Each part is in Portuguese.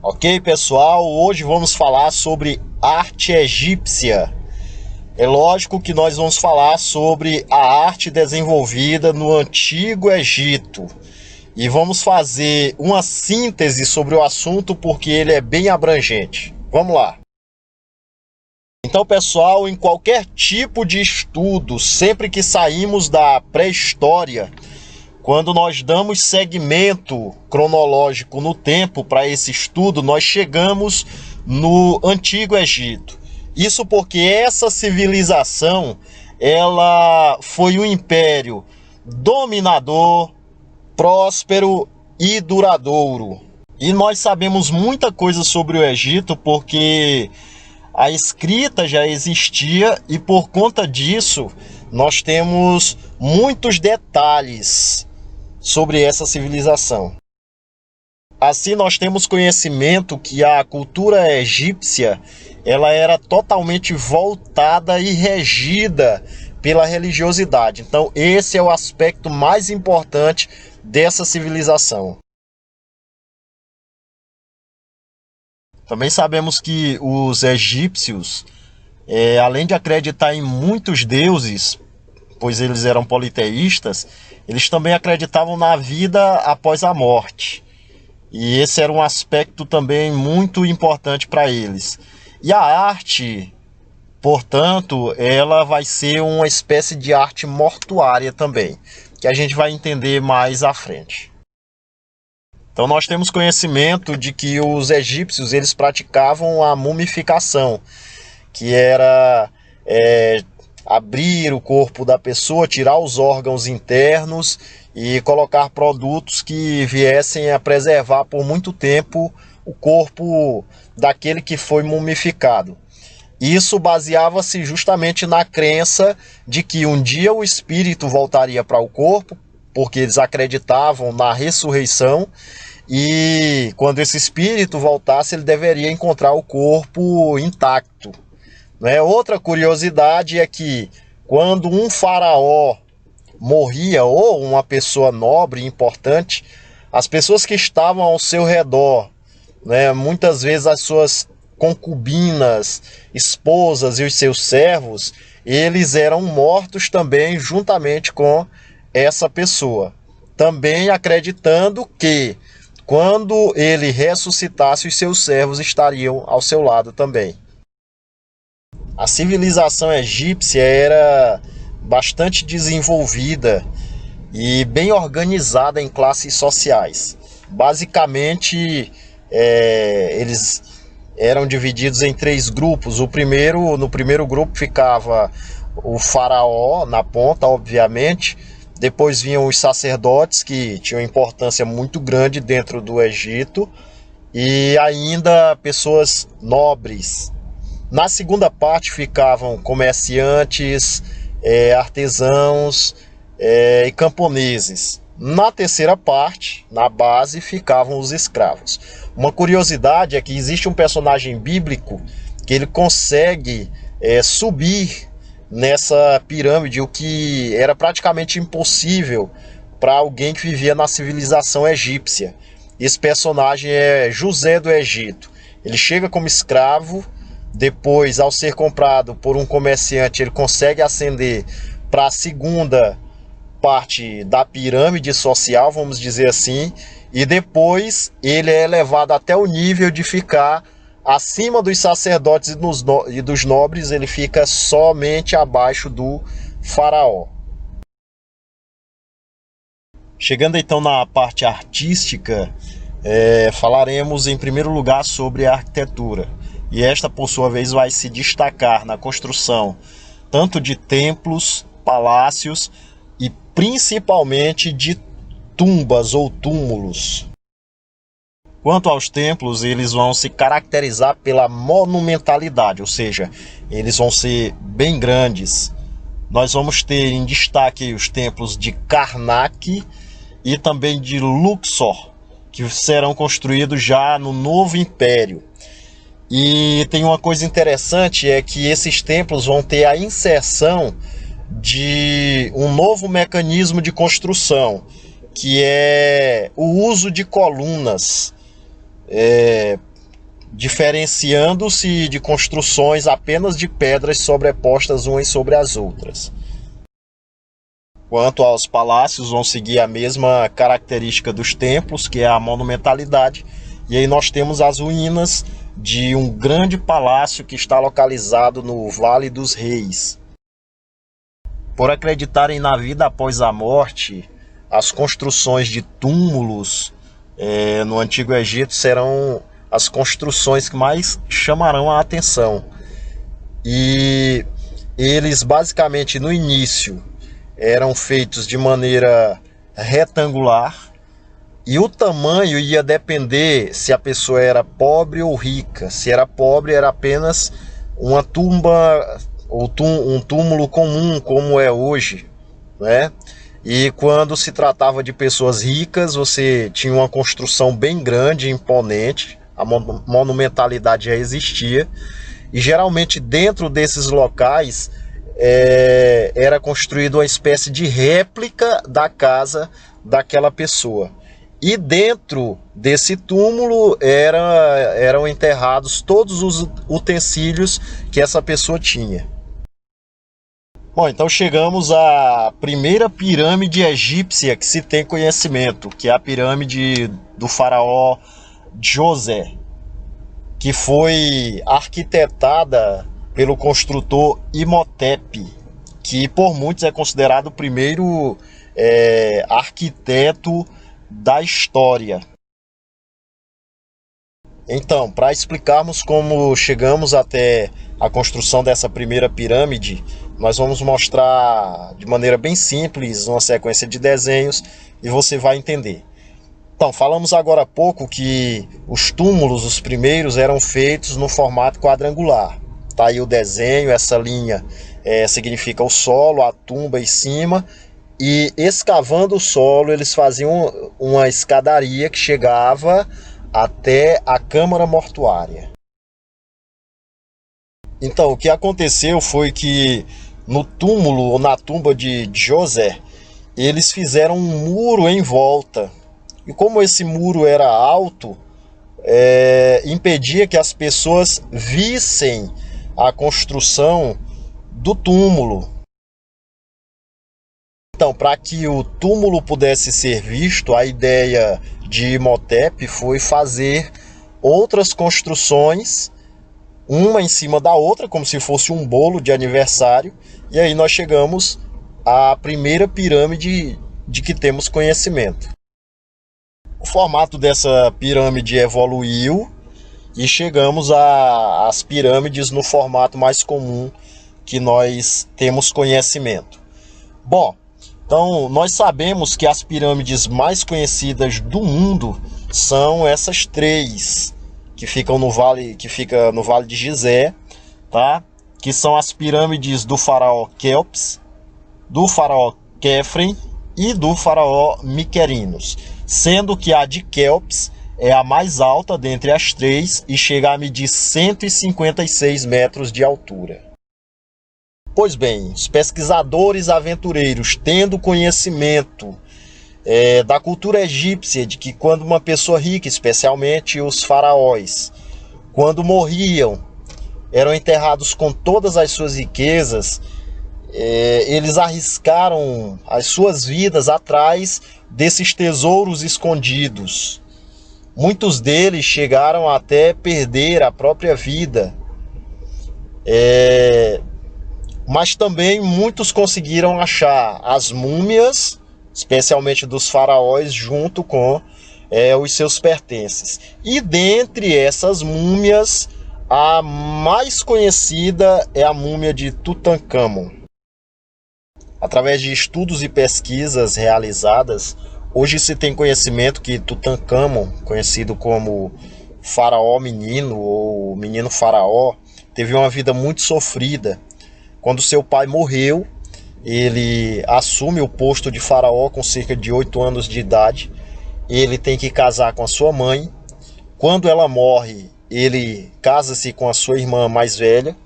Ok, pessoal? Hoje vamos falar sobre arte egípcia. É lógico que nós vamos falar sobre a arte desenvolvida no Antigo Egito. E vamos fazer uma síntese sobre o assunto porque ele é bem abrangente. Vamos lá. Então, pessoal, em qualquer tipo de estudo, sempre que saímos da pré-história, quando nós damos segmento cronológico no tempo para esse estudo, nós chegamos no Antigo Egito. Isso porque essa civilização, ela foi um império dominador, próspero e duradouro. E nós sabemos muita coisa sobre o Egito porque a escrita já existia e por conta disso nós temos muitos detalhes sobre essa civilização. Assim, nós temos conhecimento que a cultura egípcia ela era totalmente voltada e regida pela religiosidade. Então, esse é o aspecto mais importante dessa civilização. Também sabemos que os egípcios, além de acreditar em muitos deuses, pois eles eram politeístas, eles também acreditavam na vida após a morte. E esse era um aspecto também muito importante para eles. E a arte, portanto, ela vai ser uma espécie de arte mortuária também, que a gente vai entender mais à frente. Então nós temos conhecimento de que os egípcios eles praticavam a mumificação, que era abrir o corpo da pessoa, tirar os órgãos internos e colocar produtos que viessem a preservar por muito tempo o corpo daquele que foi mumificado. Isso baseava-se justamente na crença de que um dia o espírito voltaria para o corpo, porque eles acreditavam na ressurreição, e quando esse espírito voltasse, ele deveria encontrar o corpo intacto. Outra curiosidade é que quando um faraó morria ou uma pessoa nobre e importante, as pessoas que estavam ao seu redor, muitas vezes as suas concubinas, esposas e os seus servos, eles eram mortos também juntamente com essa pessoa. Também acreditando que quando ele ressuscitasse, os seus servos estariam ao seu lado também. A civilização egípcia era bastante desenvolvida e bem organizada em classes sociais. Basicamente, eles eram divididos em 3 grupos. No primeiro grupo ficava o faraó na ponta, obviamente. Depois vinham os sacerdotes, que tinham importância muito grande dentro do Egito. E ainda pessoas nobres. Na segunda parte ficavam comerciantes, artesãos e camponeses. Na terceira parte, na base, ficavam os escravos. Uma curiosidade é que existe um personagem bíblico que ele consegue subir nessa pirâmide, o que era praticamente impossível para alguém que vivia na civilização egípcia. Esse personagem é José do Egito. Ele chega como escravo. Depois, ao ser comprado por um comerciante, ele consegue ascender para a segunda parte da pirâmide social, vamos dizer assim, e depois ele é elevado até o nível de ficar acima dos sacerdotes e dos nobres, ele fica somente abaixo do faraó. Chegando então na parte artística, falaremos em primeiro lugar sobre a arquitetura. E esta, por sua vez, vai se destacar na construção tanto de templos, palácios e principalmente de tumbas ou túmulos. Quanto aos templos, eles vão se caracterizar pela monumentalidade, ou seja, eles vão ser bem grandes. Nós vamos ter em destaque os templos de Karnak e também de Luxor, que serão construídos já no Novo Império. E tem uma coisa interessante, é que esses templos vão ter a inserção de um novo mecanismo de construção, que é o uso de colunas. diferenciando-se de construções apenas de pedras sobrepostas umas sobre as outras. Quanto aos palácios, vão seguir a mesma característica dos templos, que é a monumentalidade. E aí nós temos as ruínas de um grande palácio que está localizado no Vale dos Reis. Por acreditarem na vida após a morte, as construções de túmulos no Antigo Egito serão as construções que mais chamarão a atenção. E eles basicamente no início eram feitos de maneira retangular e o tamanho ia depender se a pessoa era pobre ou rica. Se era pobre, era apenas uma tumba ou um túmulo comum, como é hoje, né? E quando se tratava de pessoas ricas, você tinha uma construção bem grande, imponente, a monumentalidade já existia, e geralmente dentro desses locais era construída uma espécie de réplica da casa daquela pessoa. E dentro desse túmulo eram enterrados todos os utensílios que essa pessoa tinha. Bom, então chegamos à primeira pirâmide egípcia que se tem conhecimento, que é a pirâmide do faraó Djoser, que foi arquitetada pelo construtor Imhotep, que por muitos é considerado o primeiro arquiteto da história. Então, para explicarmos como chegamos até a construção dessa primeira pirâmide, nós vamos mostrar de maneira bem simples uma sequência de desenhos e você vai entender. Então, falamos agora há pouco que os túmulos, os primeiros, eram feitos no formato quadrangular. Tá aí o desenho, essa linha significa o solo, a tumba em cima, e escavando o solo eles faziam uma escadaria que chegava até a câmara mortuária. Então, o que aconteceu foi que no túmulo ou na tumba de Djoser, eles fizeram um muro em volta. E como esse muro era alto, impedia que as pessoas vissem a construção do túmulo. Então, para que o túmulo pudesse ser visto, a ideia de Imhotep foi fazer outras construções, uma em cima da outra, como se fosse um bolo de aniversário, e aí nós chegamos à primeira pirâmide de que temos conhecimento. O formato dessa pirâmide evoluiu e chegamos às pirâmides no formato mais comum que nós temos conhecimento. Bom, então nós sabemos que as pirâmides mais conhecidas do mundo são essas três que ficam no vale de Gizé, tá? Que são as pirâmides do faraó Kelps, do faraó Khafre e do faraó Mycerinos, sendo que a de Kelps é a mais alta dentre as três e chega a medir 156 metros de altura. Pois bem, os pesquisadores aventureiros, tendo conhecimento da cultura egípcia, de que quando uma pessoa rica, especialmente os faraós, quando morriam, eram enterrados com todas as suas riquezas, eles arriscaram as suas vidas atrás desses tesouros escondidos. Muitos deles chegaram até perder a própria vida. Mas também muitos conseguiram achar as múmias, especialmente dos faraós, junto com os seus pertences. E dentre essas múmias, a mais conhecida é a múmia de Tutancâmon. Através de estudos e pesquisas realizadas, hoje se tem conhecimento que Tutancâmon, conhecido como faraó menino ou menino faraó, teve uma vida muito sofrida. Quando seu pai morreu, ele assume o posto de faraó com cerca de 8 anos de idade. Ele tem que casar com a sua mãe. Quando ela morre, ele casa-se com a sua irmã mais velha.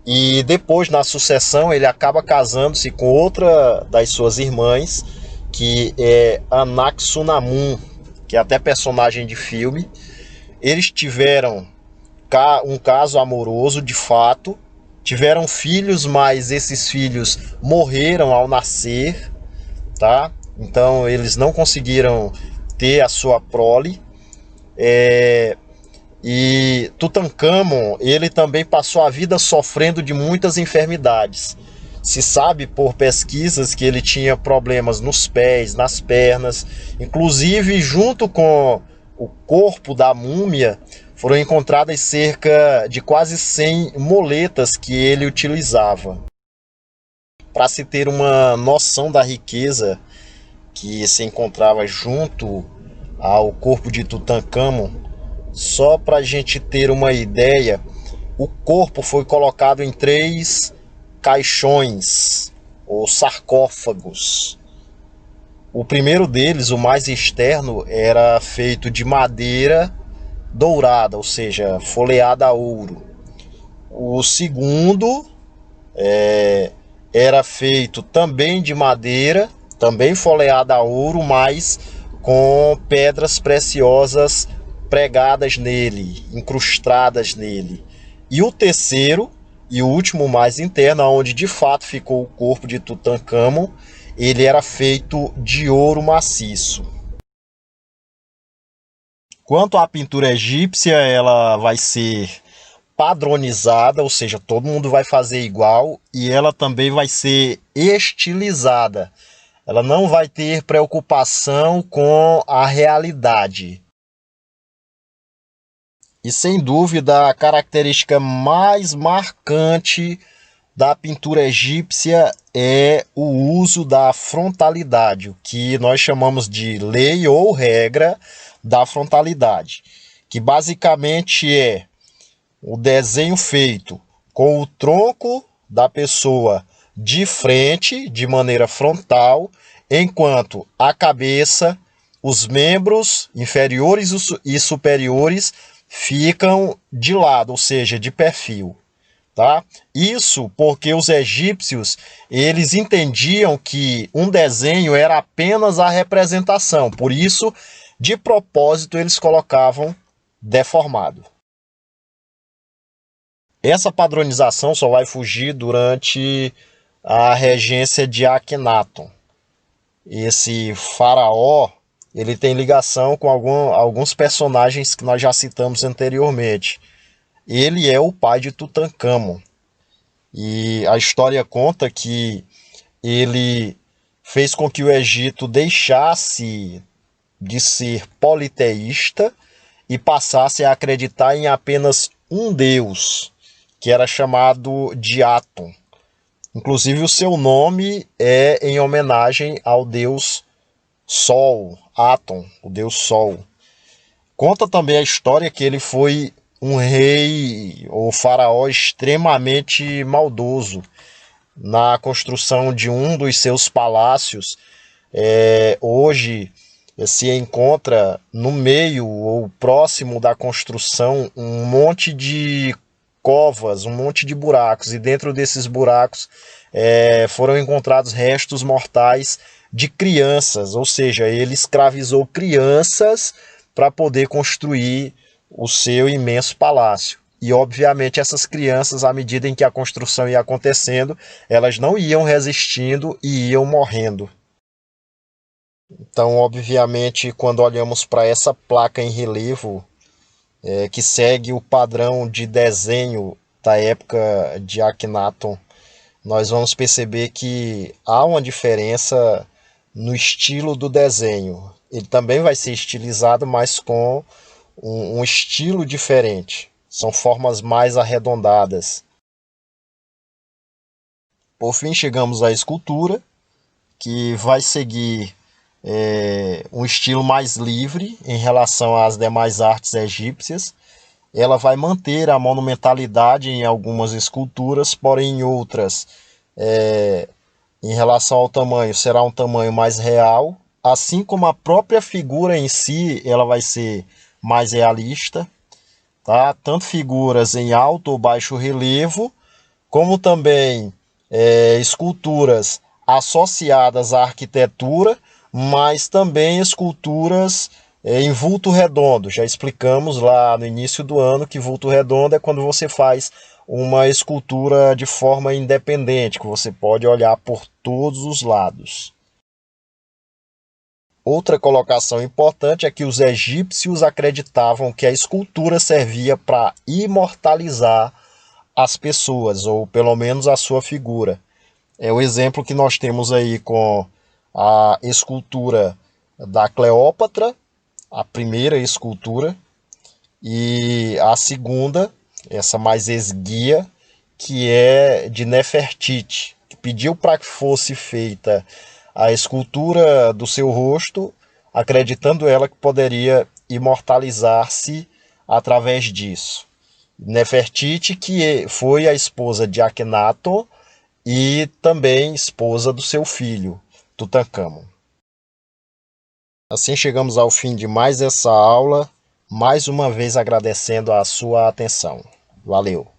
E depois, na sucessão, ele acaba casando-se com outra das suas irmãs, que é Anck-su-namun, que é até personagem de filme. Eles tiveram um caso amoroso de fato, tiveram filhos, mas esses filhos morreram ao nascer, tá? Então eles não conseguiram ter a sua prole. E Tutancâmon, ele também passou a vida sofrendo de muitas enfermidades. Se sabe por pesquisas que ele tinha problemas nos pés, nas pernas, inclusive junto com o corpo da múmia foram encontradas cerca de quase 100 moletas que ele utilizava. Para se ter uma noção da riqueza que se encontrava junto ao corpo de Tutancâmon, só para a gente ter uma ideia, o corpo foi colocado em 3 caixões ou sarcófagos. O primeiro deles, o mais externo, era feito de madeira dourada, ou seja, folheada a ouro. O segundo era feito também de madeira, também folheada a ouro, mas com pedras preciosas pregadas nele, incrustadas nele. E o terceiro e o último, mais interno, onde de fato ficou o corpo de Tutancâmon, ele era feito de ouro maciço. Quanto à pintura egípcia, ela vai ser padronizada, ou seja, todo mundo vai fazer igual, e ela também vai ser estilizada. Ela não vai ter preocupação com a realidade. E sem dúvida, a característica mais marcante da pintura egípcia é o uso da frontalidade, o que nós chamamos de lei ou regra da frontalidade, que basicamente é o desenho feito com o tronco da pessoa de frente, de maneira frontal, enquanto a cabeça, os membros inferiores e superiores ficam de lado, ou seja, de perfil, tá? Isso porque os egípcios, eles entendiam que um desenho era apenas a representação, por isso, de propósito, eles colocavam deformado. Essa padronização só vai fugir durante a regência de Akhenaton. Esse faraó, ele tem ligação com alguns personagens que nós já citamos anteriormente. Ele é o pai de Tutancâmon. E a história conta que ele fez com que o Egito deixasse de ser politeísta e passasse a acreditar em apenas um deus, que era chamado de Atum. Inclusive o seu nome é em homenagem ao deus Sol, Atum, o deus Sol. Conta também a história que ele foi um rei ou faraó extremamente maldoso. Na construção de um dos seus palácios, hoje se encontra no meio ou próximo da construção um monte de covas, um monte de buracos, e dentro desses buracos foram encontrados restos mortais de crianças, ou seja, ele escravizou crianças para poder construir o seu imenso palácio. E obviamente essas crianças, à medida em que a construção ia acontecendo, elas não iam resistindo e iam morrendo. Então, obviamente, quando olhamos para essa placa em relevo, que segue o padrão de desenho da época de Akhenaton, nós vamos perceber que há uma diferença no estilo do desenho. Ele também vai ser estilizado, mas com um estilo diferente. São formas mais arredondadas. Por fim, chegamos à escultura, que vai seguir um estilo mais livre em relação às demais artes egípcias. Ela vai manter a monumentalidade em algumas esculturas, porém em outras, em relação ao tamanho, será um tamanho mais real, assim como a própria figura em si, ela vai ser mais realista, tá? Tanto figuras em alto ou baixo relevo, como também esculturas associadas à arquitetura, mas também esculturas Em vulto redondo, já explicamos lá no início do ano que vulto redondo é quando você faz uma escultura de forma independente, que você pode olhar por todos os lados. Outra colocação importante é que os egípcios acreditavam que a escultura servia para imortalizar as pessoas, ou pelo menos a sua figura. É o exemplo que nós temos aí com a escultura da Cleópatra, a primeira escultura, e a segunda, essa mais esguia, que é de Nefertiti, que pediu para que fosse feita a escultura do seu rosto, acreditando ela que poderia imortalizar-se através disso. Nefertiti, que foi a esposa de Akhenaton e também esposa do seu filho, Tutancâmon. Assim chegamos ao fim de mais essa aula, mais uma vez agradecendo a sua atenção. Valeu!